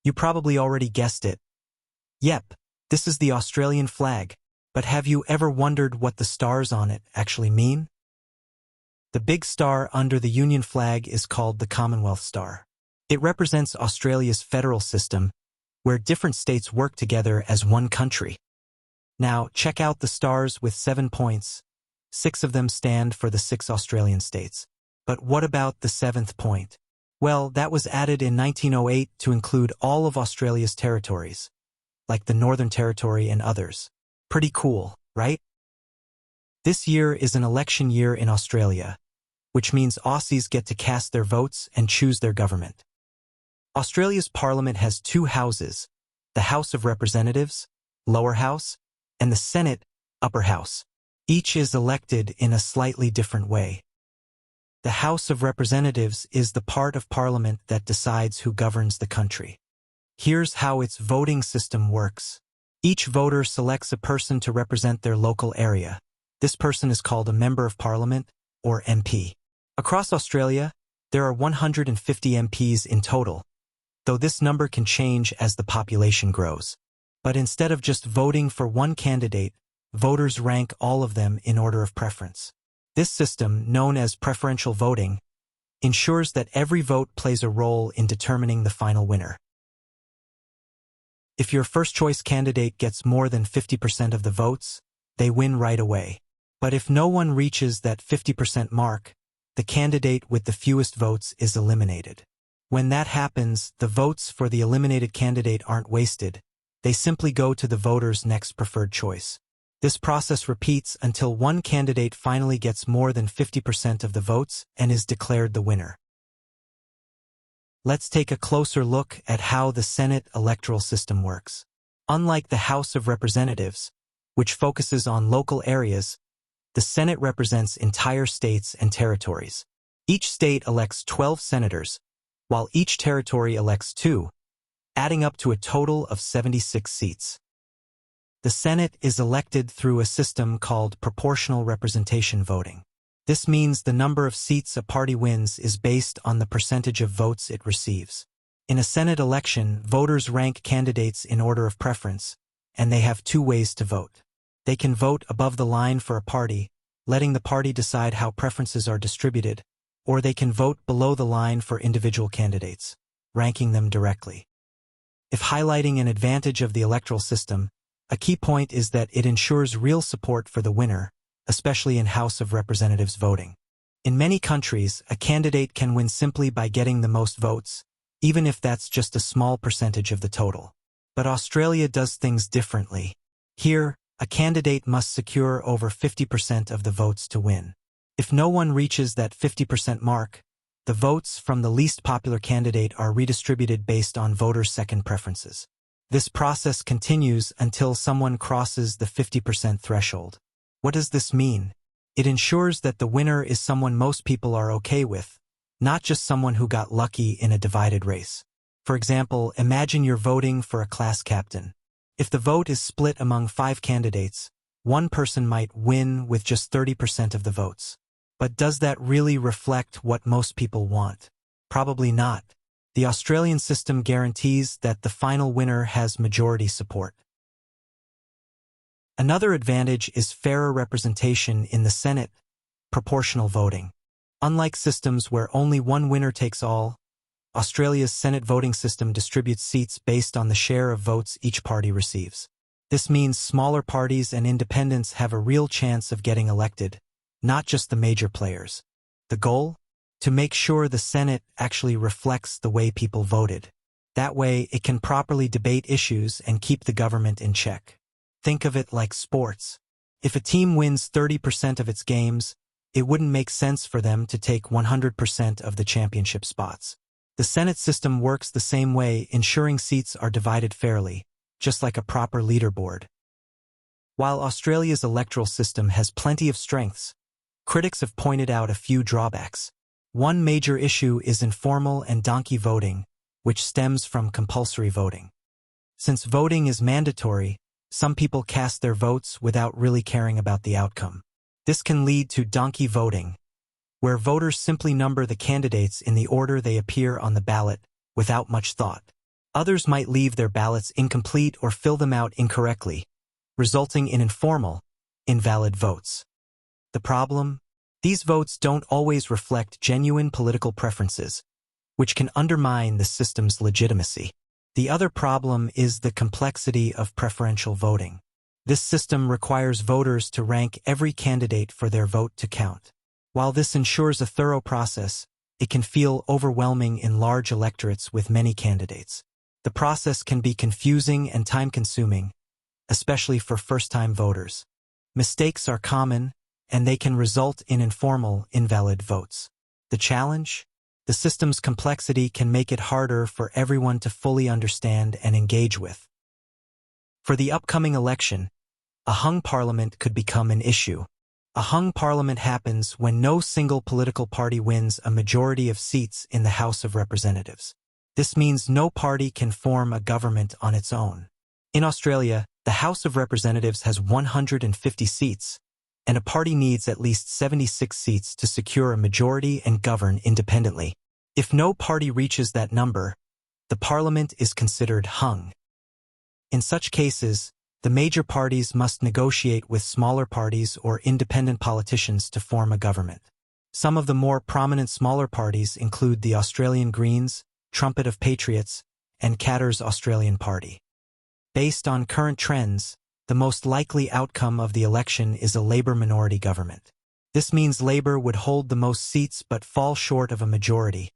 You probably already guessed it. Yep, this is the Australian flag. But have you ever wondered what the stars on it actually mean? The big star under the Union flag is called the Commonwealth Star. It represents Australia's federal system, where different states work together as one country. Now, check out the stars with 7 points. 6 of them stand for the 6 Australian states. But what about the 7th point? Well, that was added in 1908 to include all of Australia's territories, like the Northern Territory and others. Pretty cool, right? This year is an election year in Australia, which means Aussies get to cast their votes and choose their government. Australia's parliament has 2 houses, the House of Representatives, lower house, and the Senate, upper house. Each is elected in a slightly different way. The House of Representatives is the part of parliament that decides who governs the country. Here's how its voting system works. Each voter selects a person to represent their local area. This person is called a Member of Parliament, or MP. Across Australia, there are 150 MPs in total, though this number can change as the population grows. But instead of just voting for one candidate, voters rank all of them in order of preference. This system, known as preferential voting, ensures that every vote plays a role in determining the final winner. If your first-choice candidate gets more than 50% of the votes, they win right away. But if no one reaches that 50% mark, the candidate with the fewest votes is eliminated. When that happens, the votes for the eliminated candidate aren't wasted. They simply go to the voter's next preferred choice. This process repeats until one candidate finally gets more than 50% of the votes and is declared the winner. Let's take a closer look at how the Senate electoral system works. Unlike the House of Representatives, which focuses on local areas, the Senate represents entire states and territories. Each state elects 12 senators, while each territory elects 2, adding up to a total of 76 seats. The Senate is elected through a system called proportional representation voting. This means the number of seats a party wins is based on the percentage of votes it receives. In a Senate election, voters rank candidates in order of preference, and they have 2 ways to vote. They can vote above the line for a party, letting the party decide how preferences are distributed, or they can vote below the line for individual candidates, ranking them directly. If highlighting an advantage of the electoral system, a key point is that it ensures real support for the winner, especially in House of Representatives voting. In many countries, a candidate can win simply by getting the most votes, even if that's just a small percentage of the total. But Australia does things differently. Here, a candidate must secure over 50% of the votes to win. If no one reaches that 50% mark, the votes from the least popular candidate are redistributed based on voters' second preferences. This process continues until someone crosses the 50% threshold. What does this mean? It ensures that the winner is someone most people are okay with, not just someone who got lucky in a divided race. For example, imagine you're voting for a class captain. If the vote is split among 5 candidates, one person might win with just 30% of the votes. But does that really reflect what most people want? Probably not. The Australian system guarantees that the final winner has majority support. Another advantage is fairer representation in the Senate, proportional voting. Unlike systems where only one winner takes all, Australia's Senate voting system distributes seats based on the share of votes each party receives. This means smaller parties and independents have a real chance of getting elected, not just the major players. The goal? To make sure the Senate actually reflects the way people voted. That way, it can properly debate issues and keep the government in check. Think of it like sports. If a team wins 30% of its games, it wouldn't make sense for them to take 100% of the championship spots. The Senate system works the same way, ensuring seats are divided fairly, just like a proper leaderboard. While Australia's electoral system has plenty of strengths, critics have pointed out a few drawbacks. One major issue is informal and donkey voting, which stems from compulsory voting. Since voting is mandatory, some people cast their votes without really caring about the outcome. This can lead to donkey voting, where voters simply number the candidates in the order they appear on the ballot without much thought. Others might leave their ballots incomplete or fill them out incorrectly, resulting in informal, invalid votes. The problem? These votes don't always reflect genuine political preferences, which can undermine the system's legitimacy. The other problem is the complexity of preferential voting. This system requires voters to rank every candidate for their vote to count. While this ensures a thorough process, it can feel overwhelming in large electorates with many candidates. The process can be confusing and time-consuming, especially for first-time voters. Mistakes are common, and they can result in informal, invalid votes. The challenge? The system's complexity can make it harder for everyone to fully understand and engage with. For the upcoming election, a hung parliament could become an issue. A hung parliament happens when no single political party wins a majority of seats in the House of Representatives. This means no party can form a government on its own. In Australia, the House of Representatives has 150 seats, and a party needs at least 76 seats to secure a majority and govern independently. If no party reaches that number, the parliament is considered hung. In such cases, the major parties must negotiate with smaller parties or independent politicians to form a government. Some of the more prominent smaller parties include the Australian Greens, Trumpet of Patriots, and Katter's Australian Party. Based on current trends, the most likely outcome of the election is a Labour minority government. This means Labour would hold the most seats but fall short of a majority,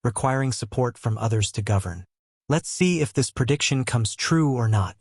requiring support from others to govern. Let's see if this prediction comes true or not.